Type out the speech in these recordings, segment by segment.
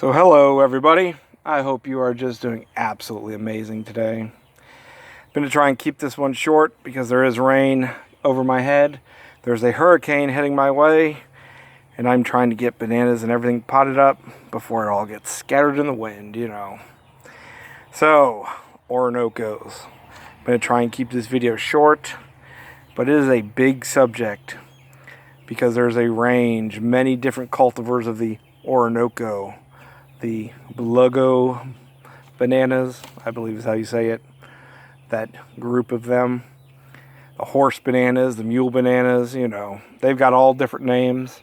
So hello everybody, I hope you are just doing absolutely amazing today. I'm going to try and keep this one short because there is rain over my head. There's a hurricane heading my way and I'm trying to get bananas and everything potted up before it all gets scattered in the wind, you know. So, Orinocos. I'm going to try and keep this video short, but it is a big subject because there's a range, many different cultivars of the Orinoco. The Blugoue bananas, I believe is how you say it, that group of them. The horse bananas, the mule bananas, you know, they've got all different names.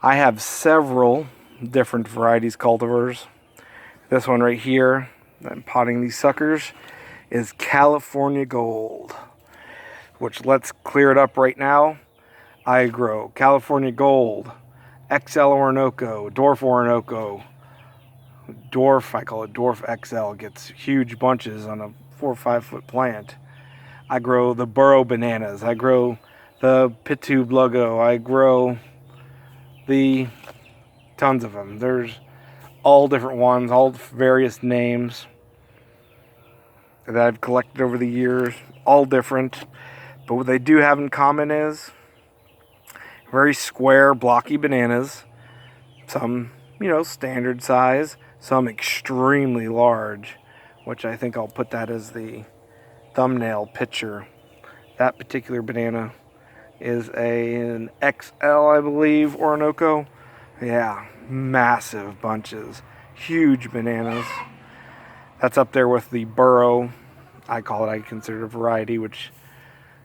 I have several different varieties cultivars. This one right here, I'm potting these suckers, is California Gold, which let's clear it up right now. I grow California Gold, XL Orinoco, Dwarf Orinoco, Dwarf, I call it Dwarf XL, gets huge bunches on a 4 or 5 foot plant. I grow the burro bananas, I grow the Pitu Blugoue, I grow the tons of them. There's all different ones, all various names that I've collected over the years, all different. But what they do have in common is very square, blocky bananas. Some, you know, standard size, some extremely large, which I think I'll put that as the thumbnail picture. That particular banana is an XL, I believe, Orinoco. Yeah, massive bunches, huge bananas. That's up there with the burro. I consider it a variety, which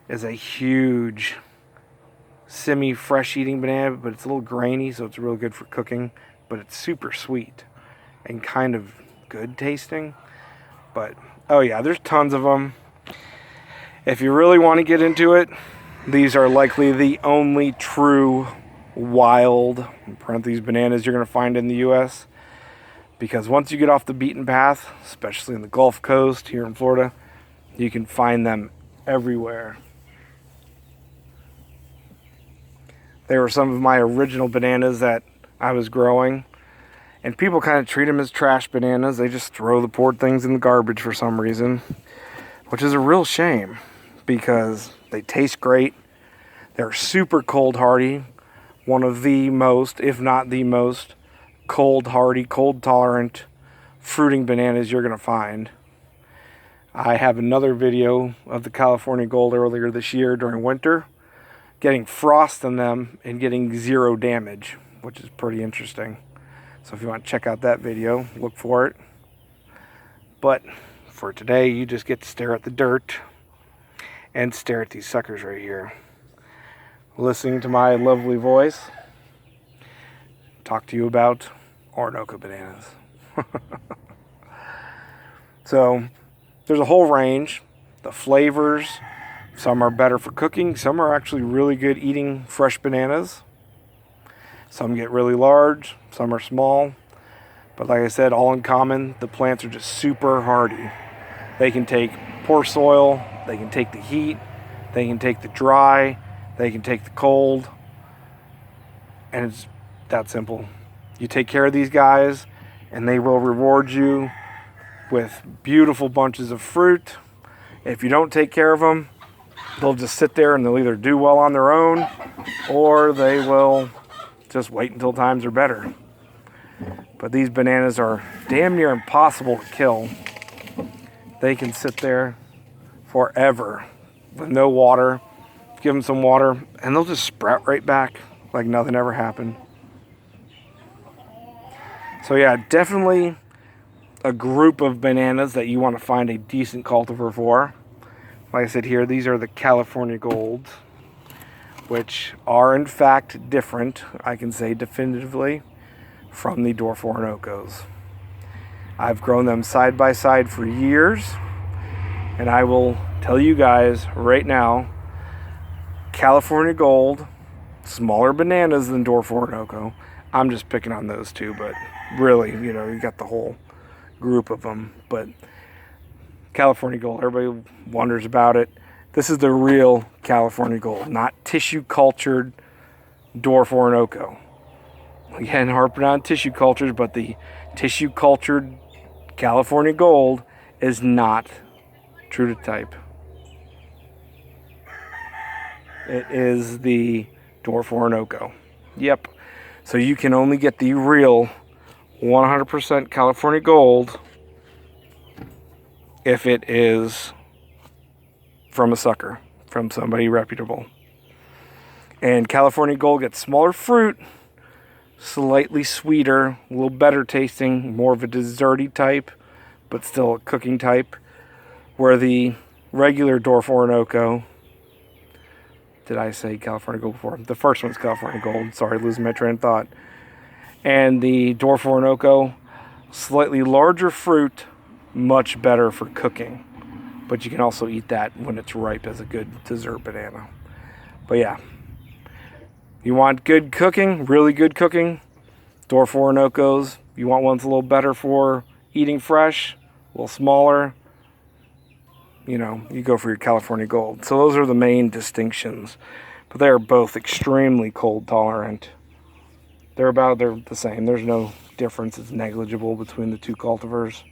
is a huge semi-fresh eating banana, but it's a little grainy, so it's real good for cooking, but it's super sweet and kind of good tasting. But oh yeah, there's tons of them. If you really want to get into it, these are likely the only true wild, in parentheses, bananas you're going to find in the US, because once you get off the beaten path, especially in the Gulf Coast here in Florida, you can find them everywhere. They were some of my original bananas that I was growing, and people kind of treat them as trash bananas. They just throw the poor things in the garbage for some reason, which is a real shame because they taste great. They're super cold hardy, one of the most, if not the most, cold hardy, cold tolerant fruiting bananas you're going to find. I have another video of the California Gold earlier this year during winter, getting frost in them and getting zero damage, which is pretty interesting. So if you want to check out that video, look for it. But for today, you just get to stare at the dirt and stare at these suckers right here. Listening to my lovely voice, talk to you about Orinoco bananas. So there's a whole range. The flavors, some are better for cooking, some are actually really good eating fresh bananas. Some get really large, some are small. But like I said, all in common, the plants are just super hardy. They can take poor soil, they can take the heat, they can take the dry, they can take the cold. And it's that simple. You take care of these guys and they will reward you with beautiful bunches of fruit. If you don't take care of them, they'll just sit there and they'll either do well on their own or they will just wait until times are better. But these bananas are damn near impossible to kill. They can sit there forever with no water. Give them some water and they'll just sprout right back like nothing ever happened. So yeah, definitely a group of bananas that you want to find a decent cultivar for. Like I said here, these are the California Golds, which are in fact different, I can say definitively, from the Dwarf Orinocos. I've grown them side by side for years, and I will tell you guys right now, California Gold, smaller bananas than Dwarf Orinoco. I'm just picking on those two, but really, you know, you got the whole group of them. But California Gold, everybody wonders about it. This is the real California Gold, not tissue cultured Dwarf Orinoco. Again, harping on tissue cultures, but the tissue cultured California Gold is not true to type. It is the Dwarf Orinoco. Yep. So you can only get the real 100% California Gold if it is from a sucker, from somebody reputable. And California Gold gets smaller fruit, slightly sweeter, a little better tasting, more of a desserty type, but still a cooking type. Where the regular Dwarf Orinoco, did I say California Gold before? The first one's California Gold. Sorry, losing my train of thought. And the Dwarf Orinoco, slightly larger fruit, much better for cooking. But you can also eat that when it's ripe as a good dessert banana. But yeah, you want good cooking, really good cooking, Dwarf Orinocos. You want ones a little better for eating fresh, a little smaller, you know, you go for your California Gold. So those are the main distinctions. But they are both extremely cold tolerant. They're the same. There's no difference. It's negligible between the two cultivars.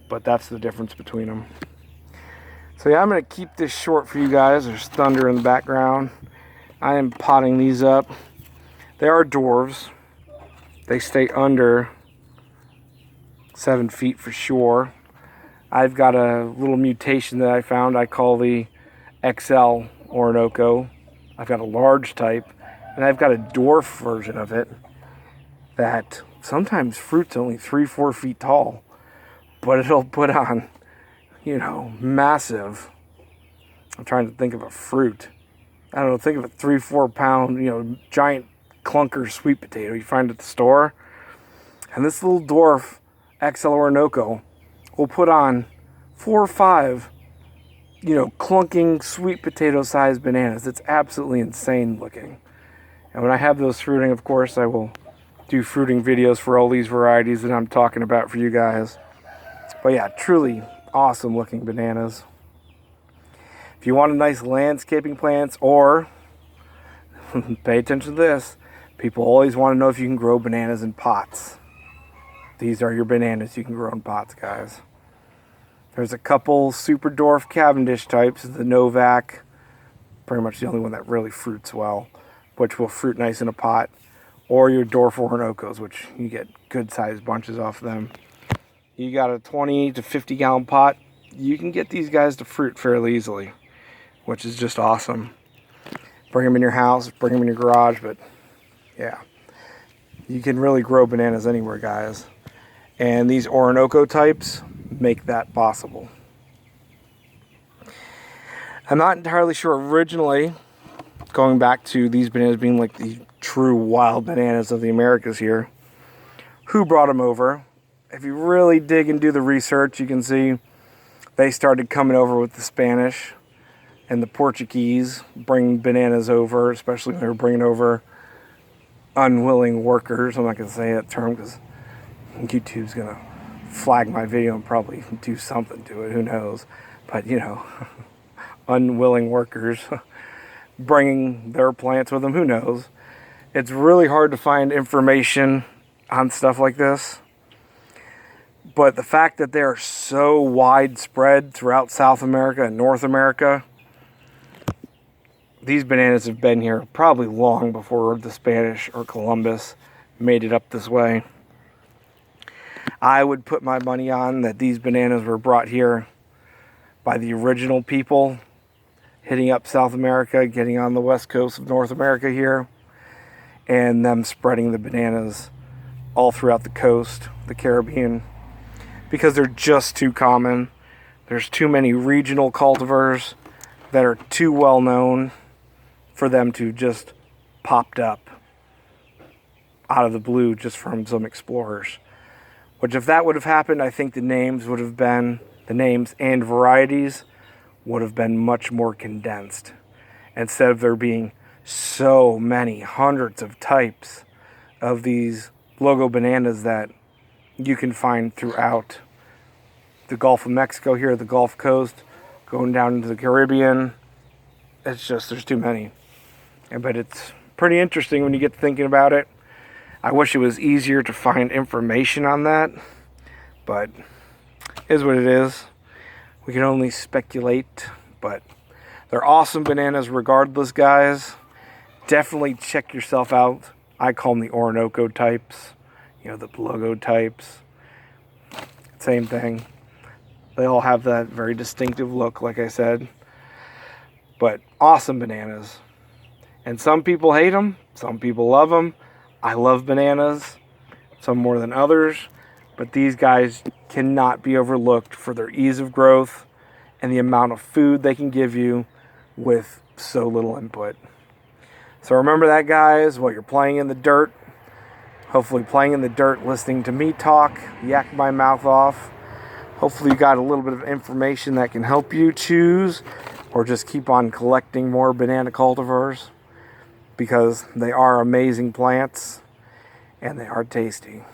But that's the difference between them. So yeah, I'm going to keep this short for you guys. There's thunder in the background. I am potting these up. They are dwarves. They stay under 7 feet for sure. I've got a little mutation that I found. I call the XL Orinoco. I've got a large type, and I've got a dwarf version of it that sometimes fruit's only 3-4 feet tall, but it'll put on, you know, massive. I'm trying to think of a fruit. I don't know, think of a 3-4 pound, you know, giant clunker sweet potato you find at the store. And this little dwarf XL Orinoco will put on 4 or 5, you know, clunking sweet potato sized bananas. It's absolutely insane looking. And when I have those fruiting, of course, I will do fruiting videos for all these varieties that I'm talking about for you guys. But yeah, truly awesome looking bananas. If you want a nice landscaping plants, or pay attention to this, people always want to know if you can grow bananas in pots. These are your bananas you can grow in pots, guys. There's a couple super dwarf Cavendish types, the Novak, pretty much the only one that really fruits well, which will fruit nice in a pot, or your Dwarf Orinocos, which you get good sized bunches off of them. You got a 20 to 50 gallon pot, you can get these guys to fruit fairly easily, which is just awesome. Bring them in your house, bring them in your garage, but yeah, you can really grow bananas anywhere, guys. And these Orinoco types make that possible. I'm not entirely sure originally, going back to these bananas being like the true wild bananas of the Americas here, who brought them over. If you really dig and do the research, you can see they started coming over with the Spanish and the Portuguese, bringing bananas over, especially when they were bringing over unwilling workers. I'm not going to say that term because YouTube's going to flag my video and probably do something to it, who knows. But, you know, unwilling workers bringing their plants with them, who knows. It's really hard to find information on stuff like this. But the fact that they are so widespread throughout South America and North America, these bananas have been here probably long before the Spanish or Columbus made it up this way. I would put my money on that these bananas were brought here by the original people hitting up South America, getting on the west coast of North America here, and them spreading the bananas all throughout the coast, the Caribbean, because they're just too common. There's too many regional cultivars that are too well known for them to just popped up out of the blue just from some explorers. Which, if that would have happened, I think the names and varieties would have been much more condensed. Instead of there being so many hundreds of types of these logo bananas that you can find throughout the Gulf of Mexico here, the Gulf Coast, going down into the Caribbean. It's just, there's too many. But it's pretty interesting when you get thinking about it. I wish it was easier to find information on that, but it is what it is. We can only speculate, but they're awesome bananas regardless, guys. Definitely check yourself out. I call them the Orinoco types, you know, the Blugoue types. Same thing. They all have that very distinctive look, like I said. But awesome bananas. And some people hate them, some people love them. I love bananas, some more than others. But these guys cannot be overlooked for their ease of growth and the amount of food they can give you with so little input. So remember that, guys, while you're playing in the dirt, hopefully playing in the dirt, listening to me talk, yak my mouth off. Hopefully you got a little bit of information that can help you choose or just keep on collecting more banana cultivars, because they are amazing plants and they are tasty.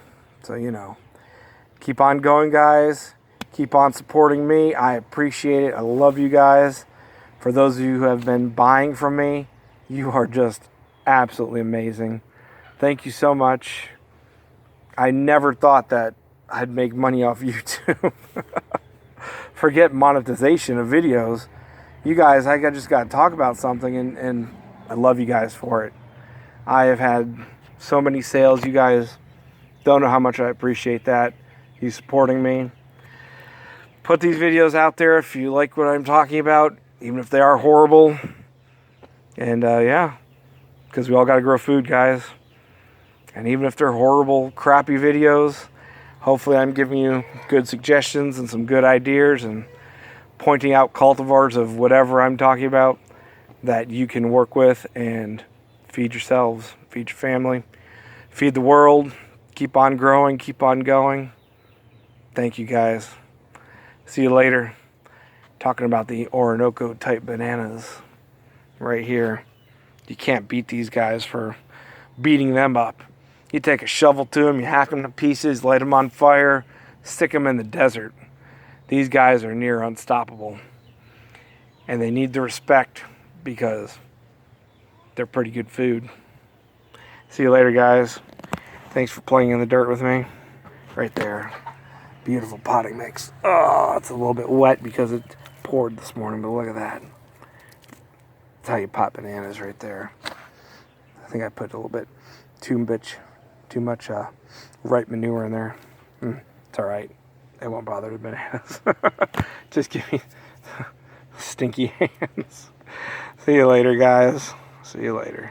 So, you know, keep on going, guys. Keep on supporting me. I appreciate it. I love you guys. For those of you who have been buying from me, you are just absolutely amazing. Thank you so much. I never thought that I'd make money off YouTube. Forget monetization of videos. You guys, I just got to talk about something, and I love you guys for it. I have had so many sales. You guys don't know how much I appreciate that. You supporting me. Put these videos out there if you like what I'm talking about, even if they are horrible. And yeah, because we all got to grow food, guys. And even if they're horrible, crappy videos, hopefully I'm giving you good suggestions and some good ideas and pointing out cultivars of whatever I'm talking about that you can work with and feed yourselves, feed your family, feed the world. Keep on growing, keep on going. Thank you, guys. See you later. Talking about the Orinoco type bananas right here. You can't beat these guys for beating them up. You take a shovel to them, you hack them to pieces, light them on fire, stick them in the desert. These guys are near unstoppable. And they need the respect because they're pretty good food. See you later, guys. Thanks for playing in the dirt with me. Right there. Beautiful potting mix. Oh, it's a little bit wet because it poured this morning, but look at that. That's how you pot bananas right there. I think I put a little bit too much ripe manure in there. It's all right. It won't bother the bananas. Just give me stinky hands. See you later, guys. See you later.